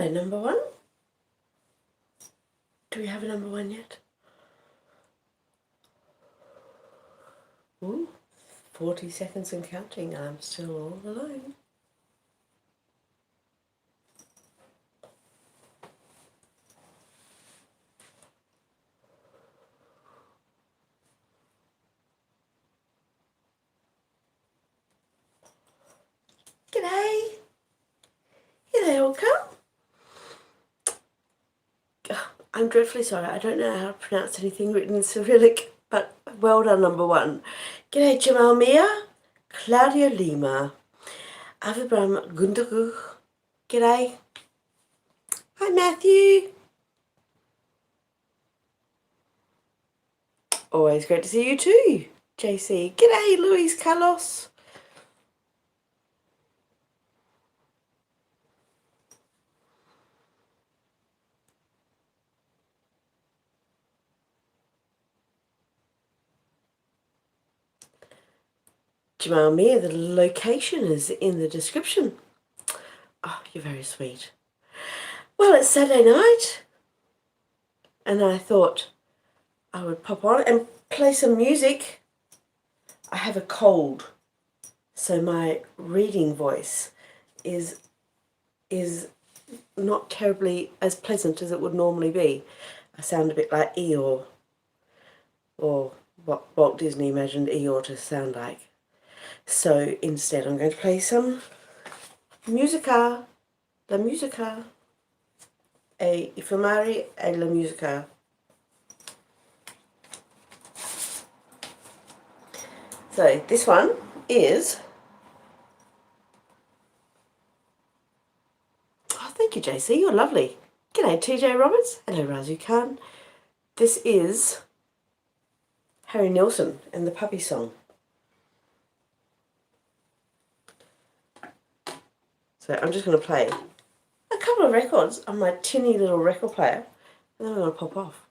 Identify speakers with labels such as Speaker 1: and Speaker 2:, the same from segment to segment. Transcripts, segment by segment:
Speaker 1: G'day, number one. Do we have a number one yet? Ooh, 40 seconds and counting. I'm still all alone. G'day. Here they all come. I'm dreadfully sorry. I don't know how to pronounce anything written in Cyrillic, but well done, number one. G'day, Jamal Mia, Claudia Lima, Avibram Gundagu. G'day. Hi, Matthew. Always great to see you too, JC. G'day, Luis Carlos. Jamal Mia, the location is in the description. Oh, you're very sweet. Well, it's Saturday night, and I thought I would pop on and play some music. I have a cold, so my reading voice is not terribly as pleasant as it would normally be. I sound a bit like Eeyore, or what Walt Disney imagined Eeyore to sound like. So instead I'm going to play some musica, la musica, e fumare e la musica. So this one is, oh thank you JC, you're lovely. G'day TJ Roberts, hello Razu Khan. This is Harry Nilsson and the Puppy Song. So I'm just going to play a couple of records on my tinny little record player, and then I'm going to pop off.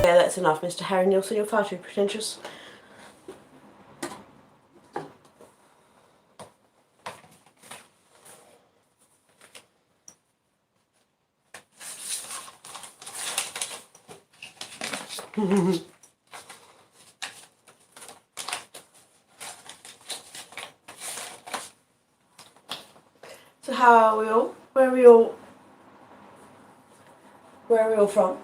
Speaker 1: Yeah, that's enough, Mr. Harry Nilsson. You're far too pretentious. So how are we all? Where are we all from?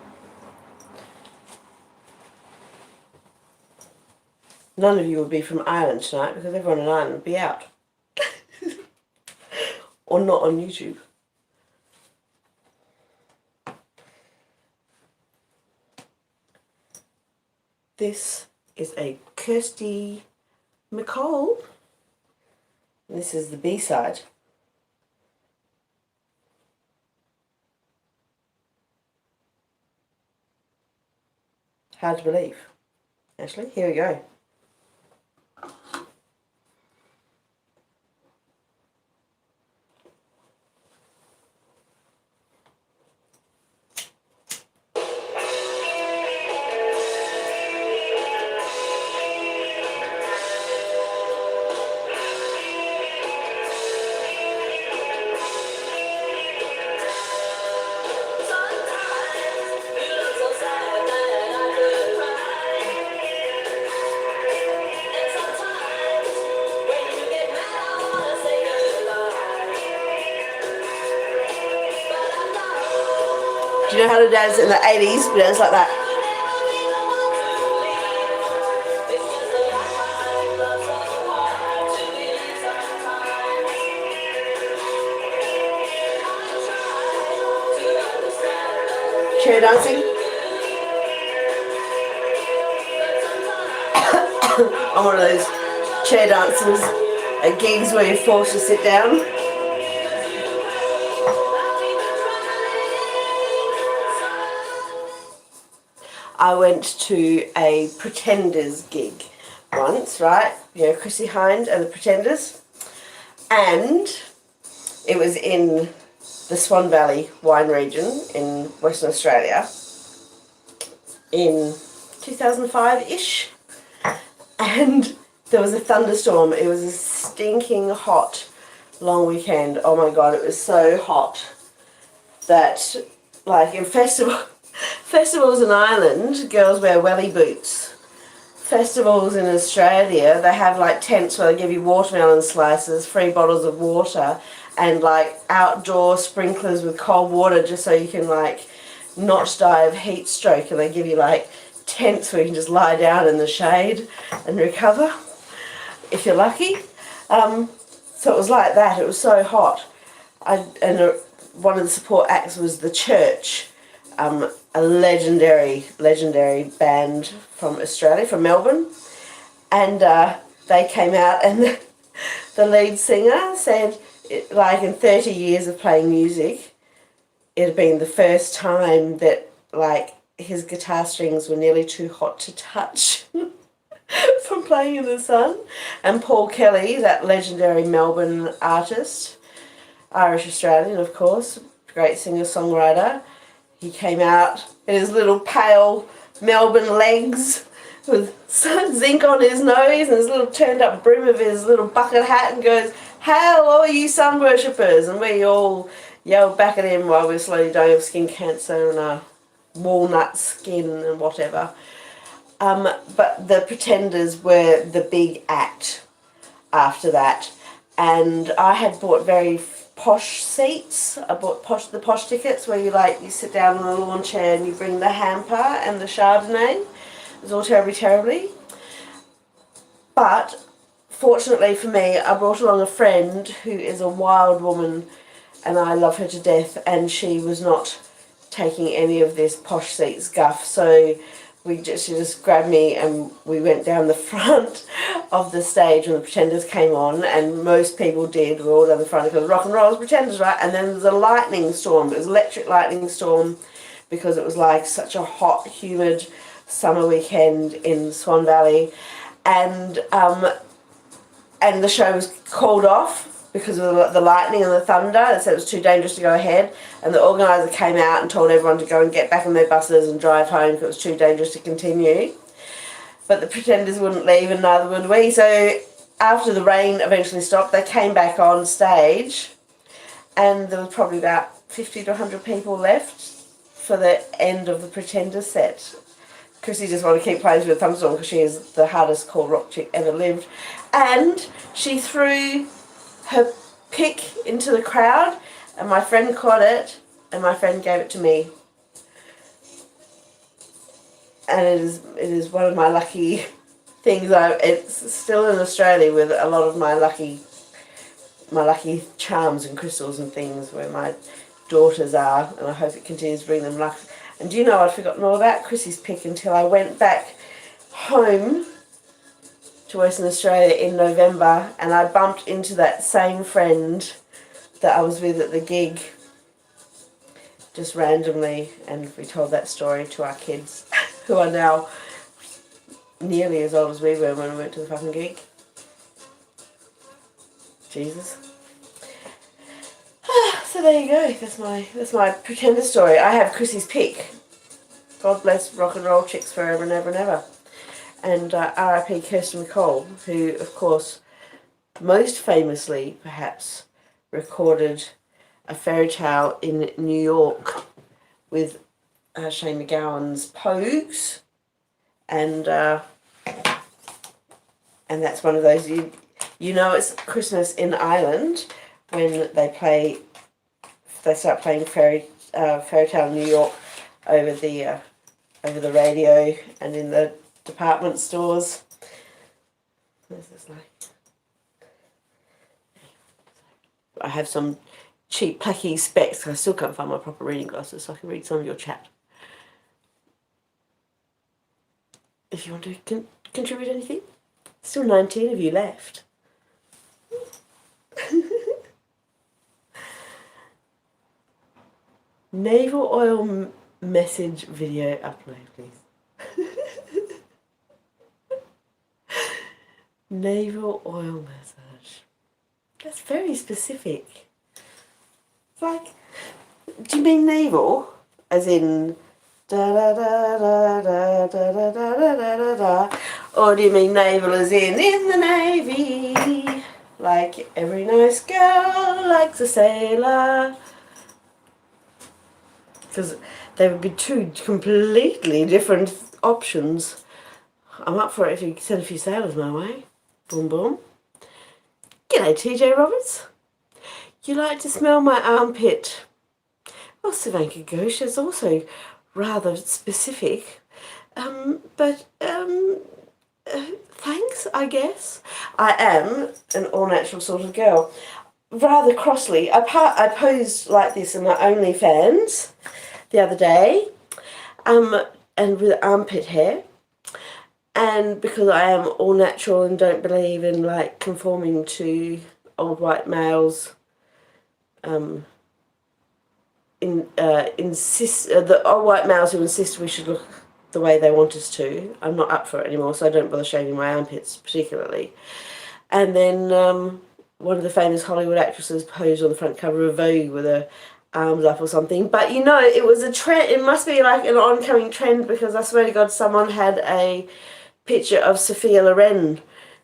Speaker 1: None of you will be from Ireland tonight because everyone in Ireland will be out. Or not on YouTube. This is a Kirsty McCall. And this is the B-side. Hard to believe. Actually, here we go. Do you know how to dance in the 80s? We dance like that. Chair dancing. I'm one of those chair dancers at gigs where you're forced to sit down. I went to a Pretenders gig once, right? You know, Chrissy Hind and the Pretenders. And it was in the Swan Valley wine region in Western Australia in 2005-ish. And there was a thunderstorm. It was a stinking hot long weekend. Oh my God, it was so hot that, like, in festivals in Ireland, girls wear welly boots. Festivals in Australia, they have like tents where they give you watermelon slices, free bottles of water, and like outdoor sprinklers with cold water just so you can like not die of heat stroke, and they give you like tents where you can just lie down in the shade and recover if you're lucky. So it was like that. It was so hot. One of the support acts was the Church, a legendary band from Australia, from Melbourne, and they came out, and the lead singer said, like, in 30 years of playing music, it had been the first time that, like, his guitar strings were nearly too hot to touch from playing in the sun. And Paul Kelly, that legendary Melbourne artist, Irish Australian, of course, great singer-songwriter, he came out in his little pale Melbourne legs with zinc on his nose and his little turned up brim of his little bucket hat, and goes, "Hail all you sun worshippers!" And we all yelled back at him while we were slowly dying of skin cancer and a walnut skin and whatever. But the Pretenders were the big act after that, and I had bought very posh seats. I bought the posh tickets where you sit down on a lawn chair and you bring the hamper and the Chardonnay. It was all terribly. But fortunately for me, I brought along a friend who is a wild woman, and I love her to death, and she was not taking any of this posh seats guff. So she just grabbed me and we went down the front of the stage when the Pretenders came on, and most people did. We were all down the front because rock and roll is Pretenders, right? And then there was a lightning storm. It was electric lightning storm because it was like such a hot, humid summer weekend in Swan Valley, and the show was called off because of the lightning and the thunder. They said it was too dangerous to go ahead, and the organiser came out and told everyone to go and get back in their buses and drive home because it was too dangerous to continue. But the Pretenders wouldn't leave, and neither would we. So after the rain eventually stopped, they came back on stage, and there was probably about 50 to 100 people left for the end of the Pretender set. Chrissy just wanted to keep playing through the thunderstorm because she is the hardest core rock chick ever lived. And she threw her pick into the crowd, and my friend caught it, and my friend gave it to me. And it is one of my lucky things. It's still in Australia with a lot of my lucky charms and crystals and things where my daughters are, and I hope it continues to bring them luck. And do you know, I'd forgotten all about Chrissy's pick until I went back home to Western Australia in November, and I bumped into that same friend that I was with at the gig just randomly, and we told that story to our kids who are now nearly as old as we were when we went to the fucking gig. Jesus. So there you go. That's my Pretender story. I have Chrissy's pick. God bless rock and roll chicks forever and ever and ever. And R.I.P. Kirsten McCall, who, of course, most famously, perhaps, recorded a fairy tale in New York with Shane McGowan's Pogues, and that's one of those you know it's Christmas in Ireland when they start playing fairy tale in New York over the radio and in the department stores. This is like, I have some cheap placky specs. I still can't find my proper reading glasses, so I can read some of your chat. If you want to contribute anything, still 19 of you left. Naval oil message video upload, please. Naval oil massage. That's very specific. It's like, do you mean naval? As in da da da da da da da da da da da, or do you mean naval as in the navy? Like every nice girl likes a sailor. Because there would be two completely different options. I'm up for it if you send a few sailors my way. Boom boom. G'day TJ Roberts. You like to smell my armpit? Well, Savanka Ghosh is also rather specific. But thanks, I guess. I am an all-natural sort of girl. Rather crossly, I posed like this in my OnlyFans the other day, and with armpit hair, and because I am all natural and don't believe in like conforming to old white males, insist the old white males who insist we should look the way they want us to. I'm not up for it anymore, so I don't bother shaving my armpits particularly. And then one of the famous Hollywood actresses posed on the front cover of Vogue with her arms up or something. But you know, it was a trend. It must be like an oncoming trend, because I swear to God, someone had a picture of Sophia Loren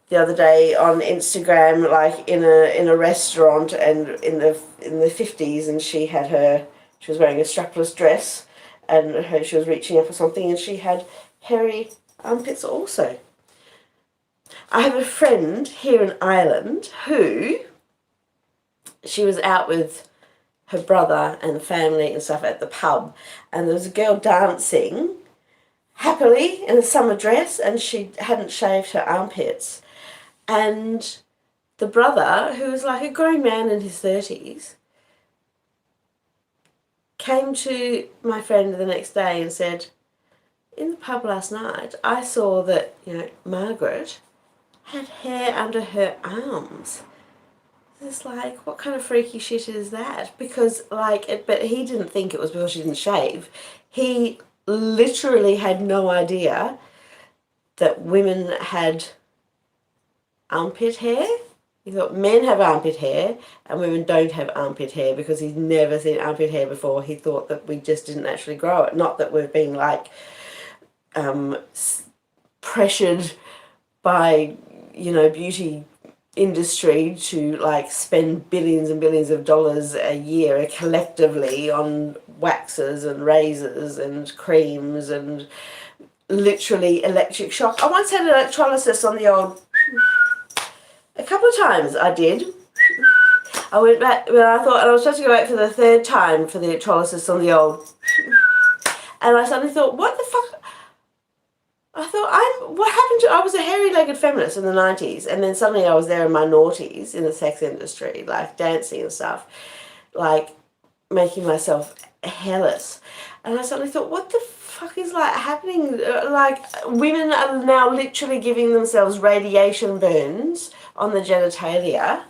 Speaker 1: the other day on Instagram, like in a restaurant, and in the 50s, and she was wearing a strapless dress, and she was reaching up or something, and she had hairy armpits also. I have a friend here in Ireland who, she was out with her brother and family and stuff at the pub, and there was a girl dancing happily in a summer dress, and she hadn't shaved her armpits. And the brother, who was like a grown man in his 30s, came to my friend the next day and said, in the pub last night, I saw that, Margaret had hair under her arms. It's like, what kind of freaky shit is that? Because, but he didn't think it was because she didn't shave. He literally had no idea that women had armpit hair. He thought men have armpit hair and women don't have armpit hair, because he's never seen armpit hair before. He thought that we just didn't naturally grow it. Not that we've been pressured by, beauty industry to spend billions and billions of dollars a year collectively on waxes and razors and creams and literally electric shock. I once had electrolysis on the old... A couple of times I did. I went back, and I was supposed to go back for the third time for the electrolysis on the old... And I suddenly thought, what the fuck? What happened to... I was a hairy-legged feminist in the 90s, and then suddenly I was there in my noughties in the sex industry, dancing and stuff, making myself hairless. And I suddenly thought, what the fuck is happening? Women are now literally giving themselves radiation burns on the genitalia.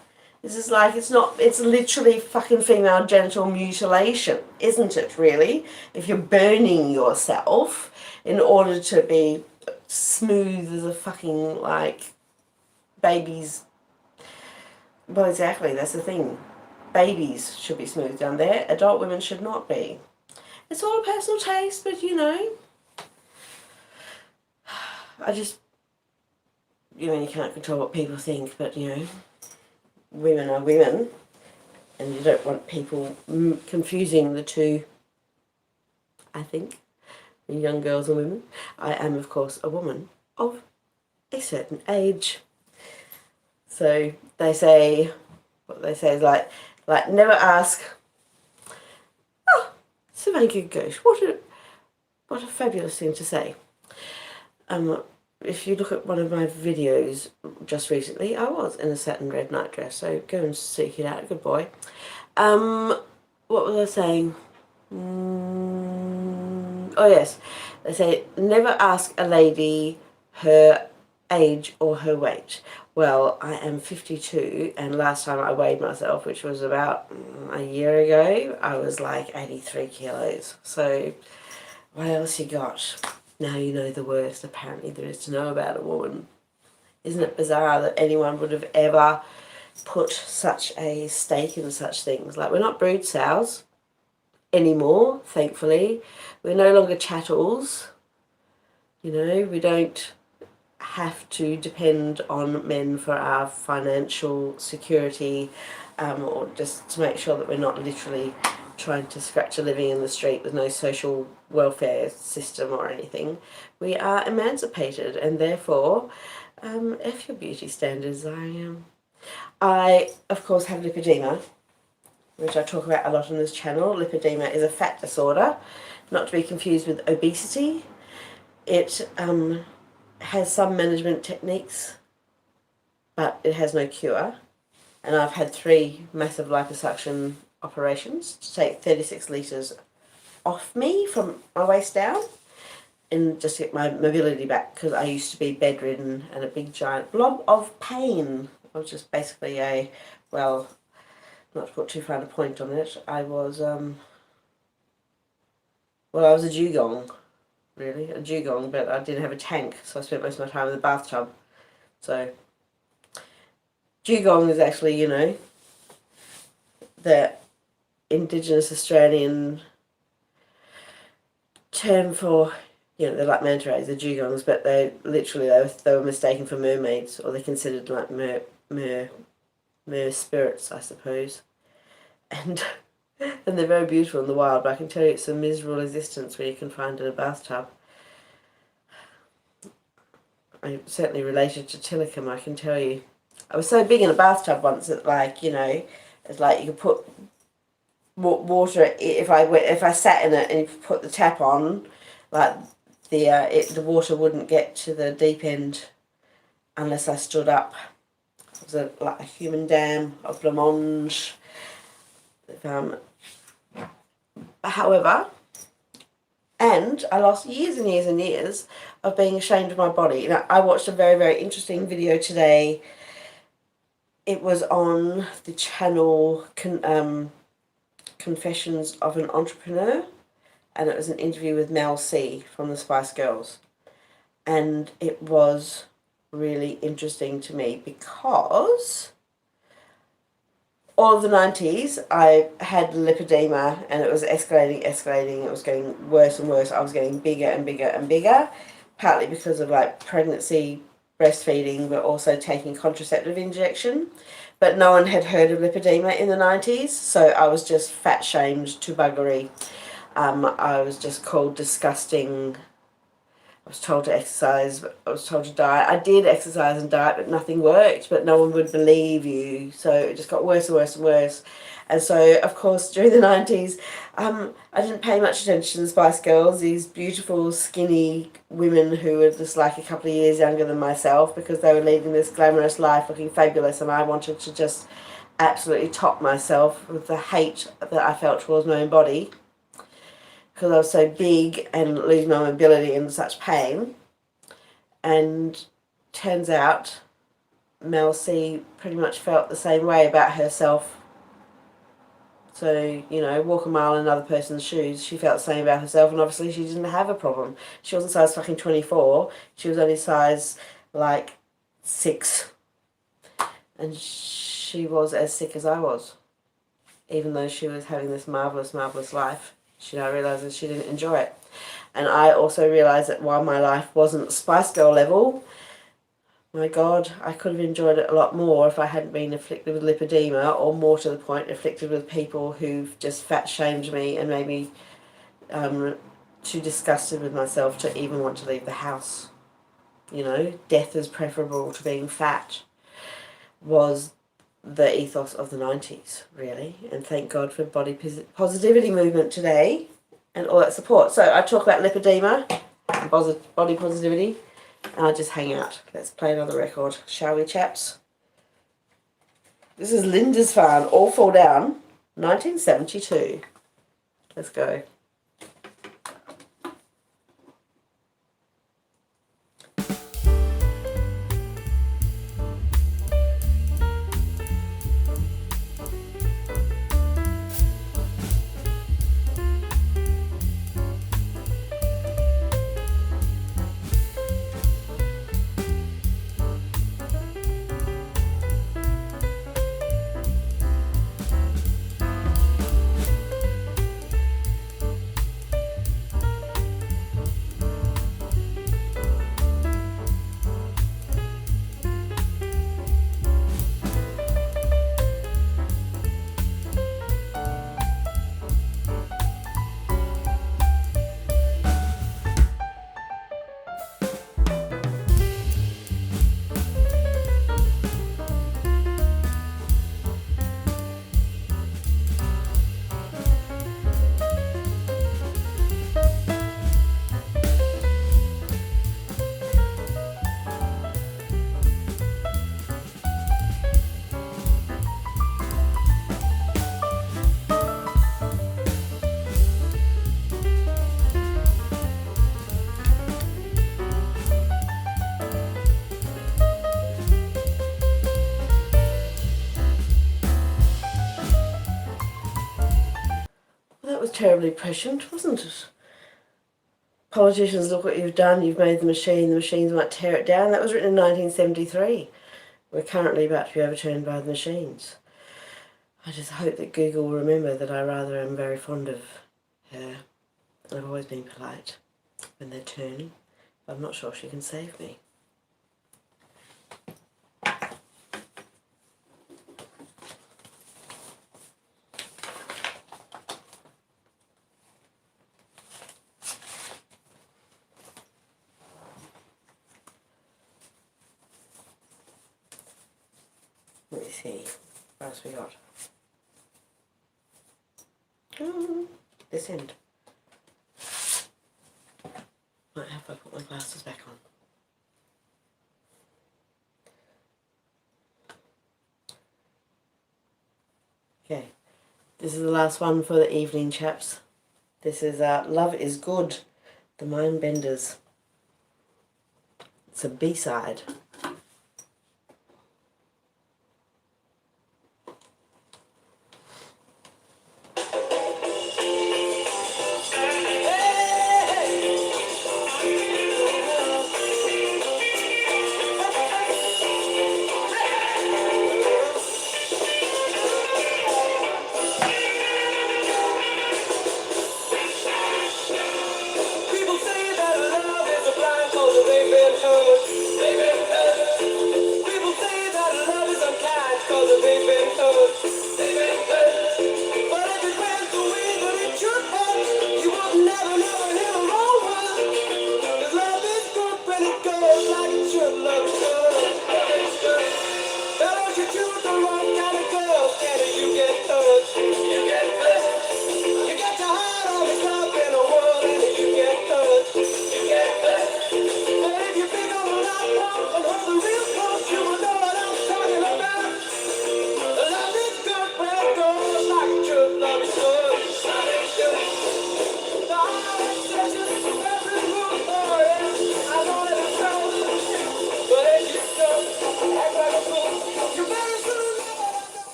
Speaker 1: This is it's literally fucking female genital mutilation, isn't it, really? If you're burning yourself in order to be smooth as a fucking, babies. Well, exactly, that's the thing. Babies should be smooth down there. Adult women should not be. It's all a personal taste, but I just, you can't control what people think, but, women are women, and you don't want people confusing the two, I think, young girls and women. I am, of course, a woman of a certain age. So they say, what they say is never ask, oh, Savanka Ghosh, What a fabulous thing to say. If you look at one of my videos just recently, I was in a satin red nightdress, so go and seek it out, good boy. What was I saying? Oh yes, they say never ask a lady her age or her weight. Well, I am 52, and last time I weighed myself, which was about a year ago, I was like 83 kilos. So what else you got? Now you know the worst apparently there is to know about a woman. Isn't it bizarre that anyone would have ever put such a stake in such things? Like, we're not brood sows anymore, thankfully. We're no longer chattels. You know, we don't have to depend on men for our financial security, or just to make sure that we're not literally trying to scratch a living in the street with no social welfare system or anything. We are emancipated, and therefore, F your beauty standards. I of course have lipedema, which I talk about a lot on this channel. Lipedema is a fat disorder, not to be confused with obesity. It has some management techniques, but it has no cure. And I've had 3 massive liposuction operations to take 36 litres off me from my waist down and just get my mobility back, because I used to be bedridden and a big giant blob of pain. I was just basically a, well, not to put too fine a point on it, I was I was a dugong, really, a dugong, but I didn't have a tank, so I spent most of my time in the bathtub. So dugong is actually, you know, the Indigenous Australian term for, you know, they're like manta rays, they're dugongs, but they literally, they were mistaken for mermaids, or they're considered like mer spirits, I suppose. And and they're very beautiful in the wild, but I can tell you it's a miserable existence where you can find in a bathtub. I certainly related to Tillicum, I can tell you. I was so big in a bathtub once that, like, you know, it's like you could put water, if I sat in it and you put the tap on, like the water wouldn't get to the deep end unless I stood up. It was like a human dam of blancmange. However, and I lost years and years and years of being ashamed of my body. Now, I watched a very, very interesting video today. It was on the channel Confessions of an Entrepreneur, and it was an interview with Mel C from the Spice Girls. And it was really interesting to me because all of the 90s, I had lipedema, and it was escalating. It was getting worse and worse. I was getting bigger and bigger and bigger, partly because of like pregnancy, breastfeeding, but also taking contraceptive injection. But no one had heard of lipedema in the 90s, so I was just fat shamed to buggery. I was just called disgusting. I was told to exercise, I was told to diet. I did exercise and diet, but nothing worked, but no one would believe you. So it just got worse and worse and worse. And so, of course, during the 90s, I didn't pay much attention to the Spice Girls, these beautiful, skinny women who were just like a couple of years younger than myself, because they were leading this glamorous life, looking fabulous, and I wanted to just absolutely top myself with the hate that I felt towards my own body, because I was so big and losing my mobility and such pain. And turns out Mel C pretty much felt the same way about herself. So, you know, walk a mile in another person's shoes, she felt the same about herself, and obviously she didn't have a problem. She wasn't size fucking 24, she was only size like 6. And she was as sick as I was, even though she was having this marvellous, marvellous life. She now realises she didn't enjoy it. And I also realised that while my life wasn't Spice Girl level, my God, I could have enjoyed it a lot more if I hadn't been afflicted with lipedema, or more to the point, afflicted with people who've just fat shamed me and made me too disgusted with myself to even want to leave the house. You know, death is preferable to being fat was the ethos of the 90s, really. And thank God for body positivity movement today. and all that support. So I talk about lipedema, body positivity, and I just hang out. Let's play another record, shall we, chaps? This is Linda's Farm, All Fall Down, 1972. Let's go. That was terribly prescient, wasn't it? Politicians, look what you've done. You've made the machines might tear it down. That was written in 1973. We're currently about to be overturned by the machines. I just hope that Google will remember that I rather am very fond of her. I've always been polite when they're turning. I'm not sure she can save me. Let me see, what else we got? This end. Might have to put my glasses back on. Okay, this is the last one for the evening, chaps. This is Love is Good, the Mindbenders. It's a B-side.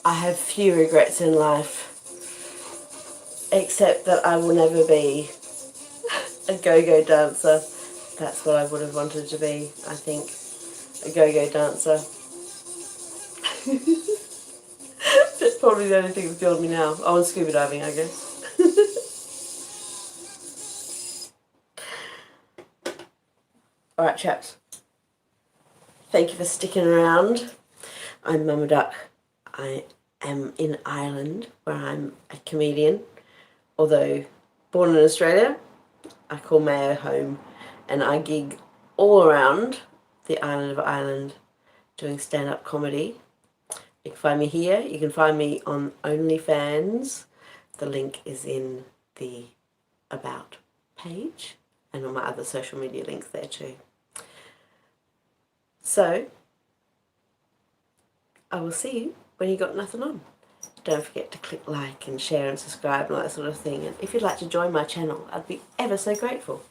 Speaker 1: I have few regrets in life, except that I will never be a go-go dancer. That's what I would have wanted to be, I think, a go-go dancer. That's probably the only thing that's killed me now. Oh, and scuba diving, I guess. Alright, chaps. Thank you for sticking around. I'm Mama Duck. I am in Ireland, where I'm a comedian. Although born in Australia, I call Mayo home, and I gig all around the island of Ireland doing stand-up comedy. You can find me here. You can find me on OnlyFans. The link is in the About page and on my other social media links there too. So, I will see you when you got nothing on. Don't forget to click like and share and subscribe and all that sort of thing. And if you'd like to join my channel, I'd be ever so grateful.